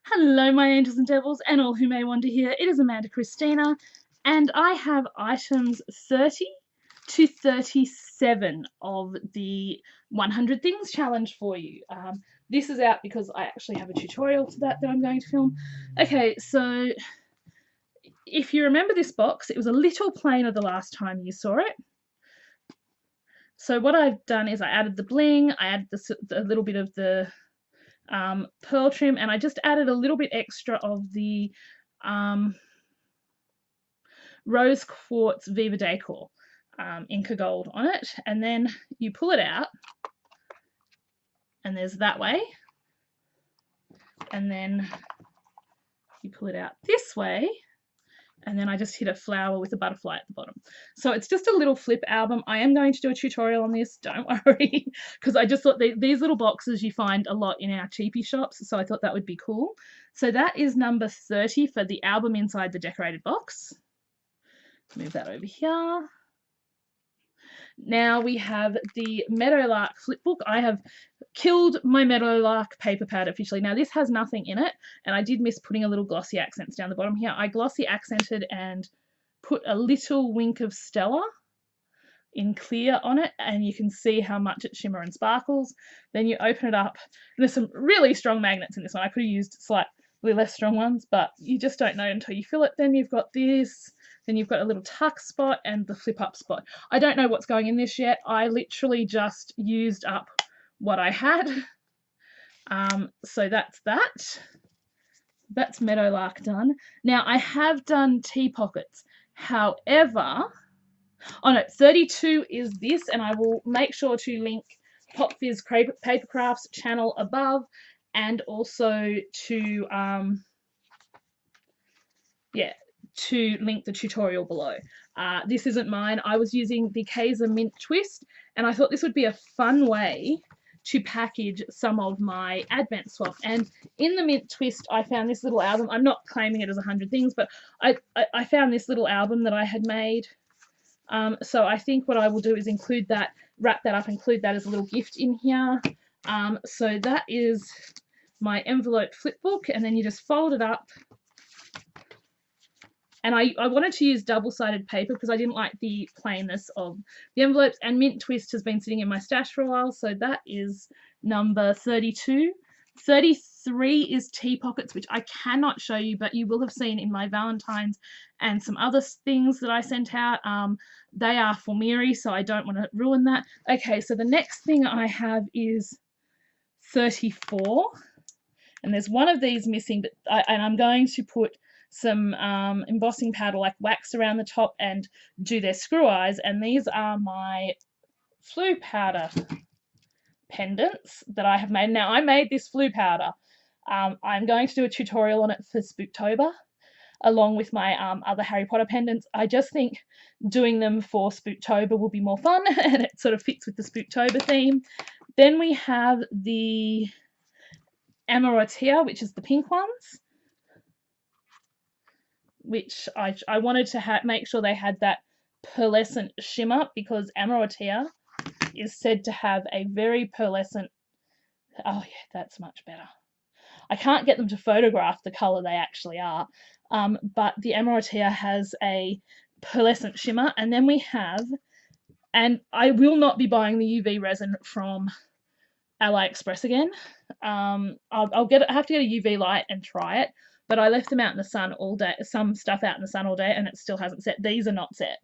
Hello, my angels and devils, and all who may wander here. It is Amanda Christina, and I have items 30 to 37 of the 100 Things Challenge for you. This is out because I actually have a tutorial to that I'm going to film. Okay, so if you remember this box, it was a little plainer the last time you saw it. So what I've done is I added the bling, I added a little bit of the pearl trim, and I just added a little bit extra of the rose quartz Viva Decor Inca Gold on it, and then you pull it out, and there's that way, and then you pull it out this way, and then I just hit a flower with a butterfly at the bottom. So it's just a little flip album. I am going to do a tutorial on this, don't worry, because I just thought these little boxes you find a lot in our cheapie shops, so I thought that would be cool. So that is number 30 for the album inside the decorated box. Move that over here. Now we have the Meadowlark flipbook. I have killed my Meadowlark paper pad officially. Now this has nothing in it, and I did miss putting a little glossy accents down the bottom here. I glossy accented and put a little wink of Stella in clear on it, and you can see how much it shimmer and sparkles. Then you open it up, and there's some really strong magnets in this one. I could have used slightly less strong ones, but you just don't know until you fill it. Then you've got this. Then you've got a little tuck spot and the flip up spot. I don't know what's going in this yet. I literally just used up what I had. So that's that. That's Meadowlark done. Now I have done tea pockets. However, oh no, 32 is this, and I will make sure to link PopFizz Paper Crafts channel above, and also to to link the tutorial below. This isn't mine. I was using the Kaiser Mint Twist, and I thought this would be a fun way to package some of my advent swap. And in the Mint Twist, I found this little album. I'm not claiming it as 100 things, but I found this little album that I had made. So I think what I will do is include that, wrap that up, include that as a little gift in here. So that is my envelope flip book, and then you just fold it up. And I wanted to use double-sided paper because I didn't like the plainness of the envelopes, and Mint Twist has been sitting in my stash for a while, so that is number 32. 33 is tea pockets, which I cannot show you, but you will have seen in my Valentine's and some other things that I sent out. They are for Miri, so I don't want to ruin that. Okay, so the next thing I have is 34, and there's one of these missing, but I'm going to put some embossing powder like wax around the top and do their screw eyes, and these are my flue powder pendants that I have made. Now I made this flue powder. I'm going to do a tutorial on it for Spooktober along with my other Harry Potter pendants. I just think doing them for Spooktober will be more fun and it sort of fits with the Spooktober theme. Then we have the Amarantia, which is the pink ones, which I wanted to make sure they had that pearlescent shimmer because Amarantia is said to have a very pearlescent. Oh yeah, that's much better. I can't get them to photograph the colour they actually are, but the Amarantia has a pearlescent shimmer. And then we have, and I will not be buying the UV resin from AliExpress again. I have to get a UV light and try it, but I left them out in the sun all day, some stuff out in the sun all day, and it still hasn't set. These are not set.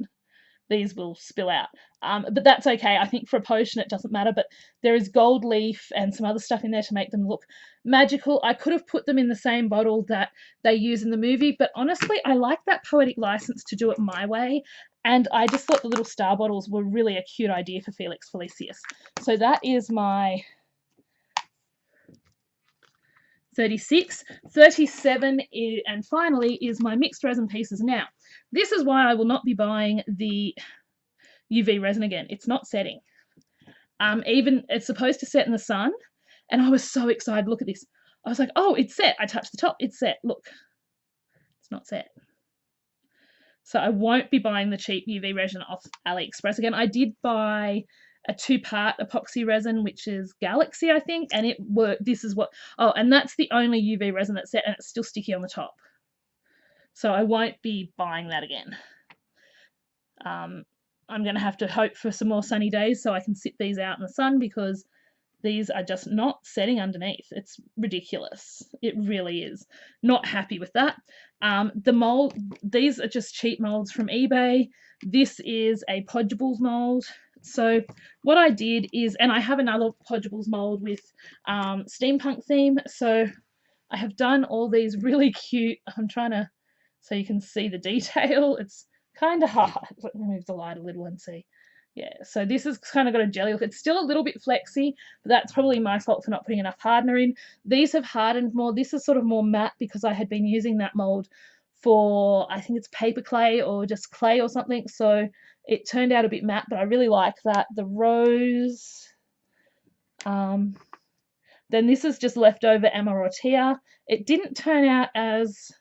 These will spill out. But that's okay. I think for a potion it doesn't matter, but there is gold leaf and some other stuff in there to make them look magical. I could have put them in the same bottle that they use in the movie, but honestly, I like that poetic license to do it my way, and I just thought the little star bottles were really a cute idea for Felix Felicius. So that is my 36. 37 and finally is my mixed resin pieces. Now, this is why I will not be buying the UV resin again. It's not setting. Even it's supposed to set in the sun, and I was so excited. Look at this. I was like, oh, it's set. I touched the top. It's set. Look, it's not set. So I won't be buying the cheap UV resin off AliExpress again. I did buy a 2-part epoxy resin, which is Galaxy, I think, and it worked. This is what, oh, and that's the only UV resin that's set, and it's still sticky on the top. So I won't be buying that again. I'm going to have to hope for some more sunny days so I can sit these out in the sun, because these are just not setting underneath. It's ridiculous. It really is. Not happy with that. The mold, these are just cheap molds from eBay. This is a Podgeables mold. So what I did is, and I have another Podgeables mold with steampunk theme. So I have done all these really cute, I'm trying to, so you can see the detail. It's kind of hard. Let me move the light a little and see. Yeah, so this has kind of got a jelly look. It's still a little bit flexy, but that's probably my fault for not putting enough hardener in. These have hardened more. This is sort of more matte because I had been using that mold for, I think it's paper clay or just clay or something. So it turned out a bit matte, but I really like that. The rose. Then this is just leftover Amarottia. It didn't turn out as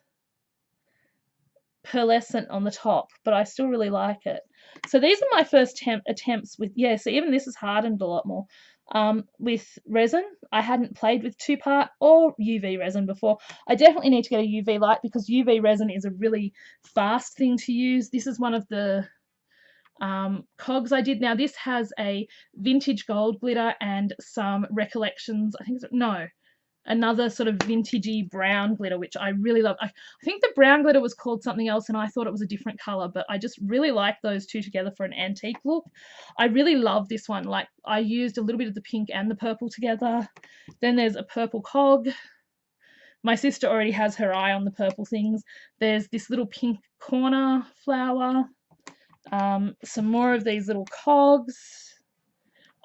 pearlescent on the top, but I still really like it. So these are my first attempts with, yeah, so even this has hardened a lot more. With resin, I hadn't played with 2-part or UV resin before. I definitely need to get a UV light because UV resin is a really fast thing to use. This is one of the cogs I did. Now this has a vintage gold glitter and some Recollections, I think it's, no, another sort of vintagey brown glitter, which I really love. I think the brown glitter was called something else and I thought it was a different color, but I just really like those two together for an antique look. I really love this one. Like, I used a little bit of the pink and the purple together. Then there's a purple cog. My sister already has her eye on the purple things. There's this little pink corner flower. Some more of these little cogs.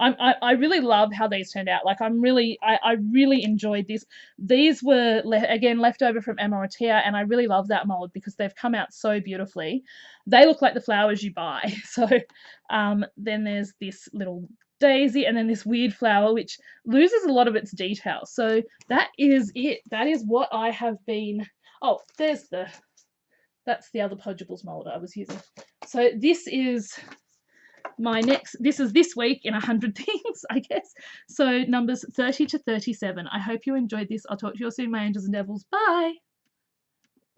I really love how these turned out. Like, I really enjoyed this. These were, again, left over from Amarottia, and I really love that mold because they've come out so beautifully. They look like the flowers you buy. So then there's this little daisy, and then this weird flower, which loses a lot of its detail. So that is it. That is what I have been... Oh, that's the other Podgeables mold I was using. So this is... this is this week in 100 things, I guess. So numbers 30 to 37. I hope you enjoyed this. I'll talk to you all soon, my angels and devils. Bye.